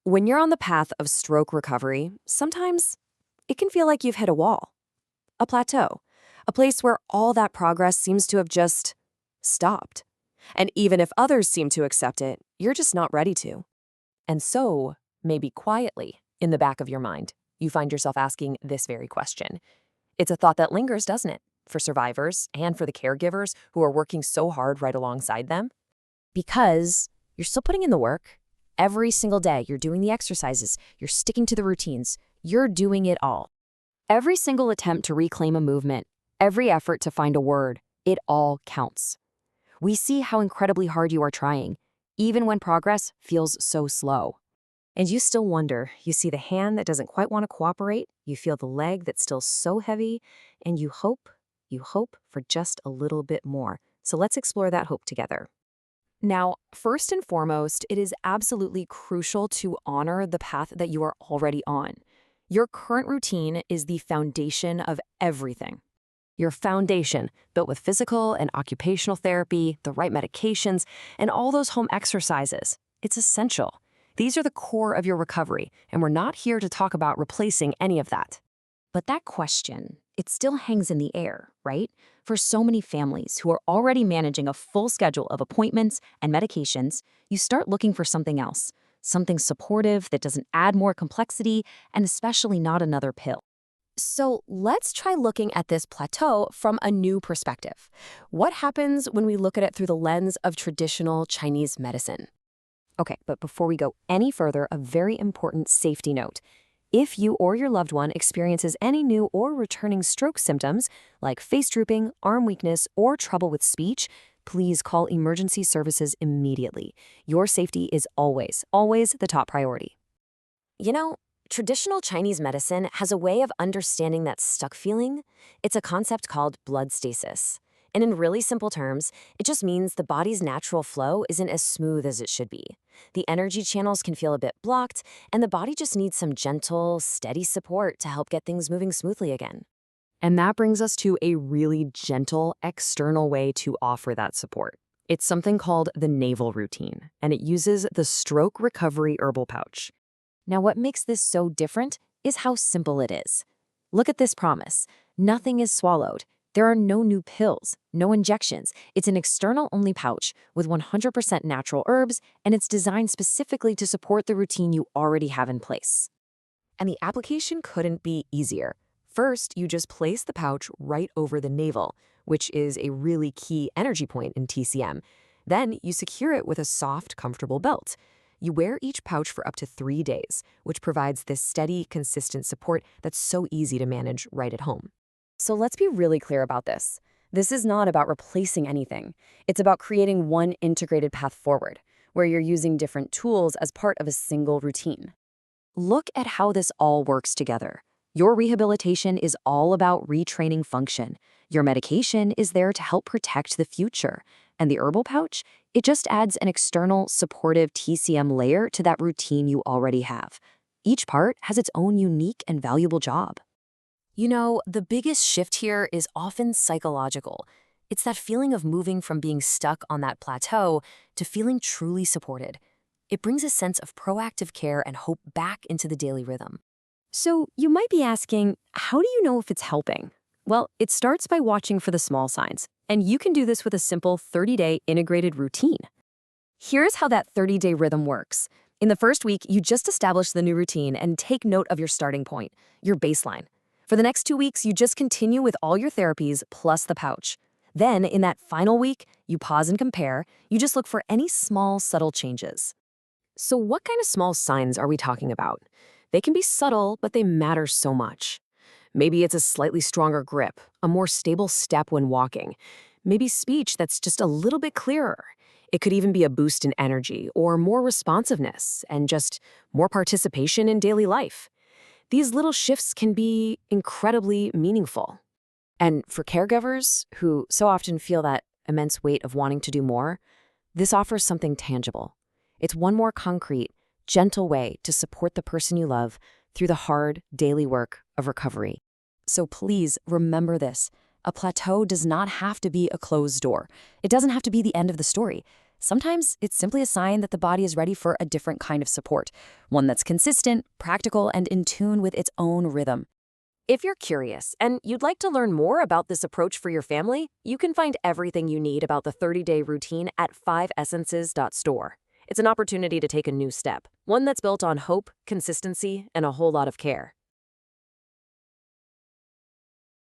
When you're on the path of stroke recovery, sometimes it can feel like you've hit a wall, a plateau, a place where all that progress seems to have just stopped. And even if others seem to accept it, you're just not ready to. And so, maybe quietly, in the back of your mind, you find yourself asking this very question. It's a thought that lingers, doesn't it, for survivors and for the caregivers who are working so hard right alongside them? Because you're still putting in the work. Every single day, you're doing the exercises, you're sticking to the routines, you're doing it all. Every single attempt to reclaim a movement, every effort to find a word, it all counts. We see how incredibly hard you are trying, even when progress feels so slow. And you still wonder, you see the hand that doesn't quite want to cooperate, you feel the leg that's still so heavy, and you hope for just a little bit more. So let's explore that hope together. Now, first and foremost, it is absolutely crucial to honor the path that you are already on. Your current routine is the foundation of everything. Your foundation, built with physical and occupational therapy, the right medications, and all those home exercises. It's essential. These are the core of your recovery, and we're not here to talk about replacing any of that. But that question, it still hangs in the air, right? For so many families who are already managing a full schedule of appointments and medications, you start looking for something else, something supportive that doesn't add more complexity, and especially not another pill. So let's try looking at this plateau from a new perspective. What happens when we look at it through the lens of traditional Chinese medicine? Okay, but before we go any further, a very important safety note. If you or your loved one experiences any new or returning stroke symptoms, like face drooping, arm weakness, or trouble with speech, please call emergency services immediately. Your safety is always the top priority. You know, traditional Chinese medicine has a way of understanding that stuck feeling. It's a concept called blood stasis. And in really simple terms, it just means the body's natural flow isn't as smooth as it should be. The energy channels can feel a bit blocked, and the body just needs some gentle, steady support to help get things moving smoothly again. And that brings us to a really gentle, external way to offer that support. It's something called the navel routine, and it uses the Stroke Recovery Herbal Pouch. Now, what makes this so different is how simple it is. Look at this promise. Nothing is swallowed. There are no new pills, no injections. It's an external-only pouch with 100% natural herbs, and it's designed specifically to support the routine you already have in place. And the application couldn't be easier. First, you just place the pouch right over the navel, which is a really key energy point in TCM. Then you secure it with a soft, comfortable belt. You wear each pouch for up to 3 days, which provides this steady, consistent support that's so easy to manage right at home. So let's be really clear about this. This is not about replacing anything. It's about creating one integrated path forward, where you're using different tools as part of a single routine. Look at how this all works together. Your rehabilitation is all about retraining function. Your medication is there to help protect the future. And the herbal pouch, it just adds an external, supportive TCM layer to that routine you already have. Each part has its own unique and valuable job. You know, the biggest shift here is often psychological. It's that feeling of moving from being stuck on that plateau to feeling truly supported. It brings a sense of proactive care and hope back into the daily rhythm. So you might be asking, how do you know if it's helping? Well, it starts by watching for the small signs, and you can do this with a simple 30-day integrated routine. Here's how that 30-day rhythm works. In the first week, you just establish the new routine and take note of your starting point, your baseline. For the next 2 weeks, you just continue with all your therapies plus the pouch. Then, in that final week, you pause and compare. You just look for any small, subtle changes. So what kind of small signs are we talking about? They can be subtle, but they matter so much. Maybe it's a slightly stronger grip, a more stable step when walking. Maybe speech that's just a little bit clearer. It could even be a boost in energy or more responsiveness and just more participation in daily life. These little shifts can be incredibly meaningful. And for caregivers who so often feel that immense weight of wanting to do more, this offers something tangible. It's one more concrete, gentle way to support the person you love through the hard, daily work of recovery. So please remember this. A plateau does not have to be a closed door. It doesn't have to be the end of the story. Sometimes it's simply a sign that the body is ready for a different kind of support, one that's consistent, practical, and in tune with its own rhythm. If you're curious and you'd like to learn more about this approach for your family, you can find everything you need about the 30-day routine at 5essences.store. It's an opportunity to take a new step, one that's built on hope, consistency, and a whole lot of care.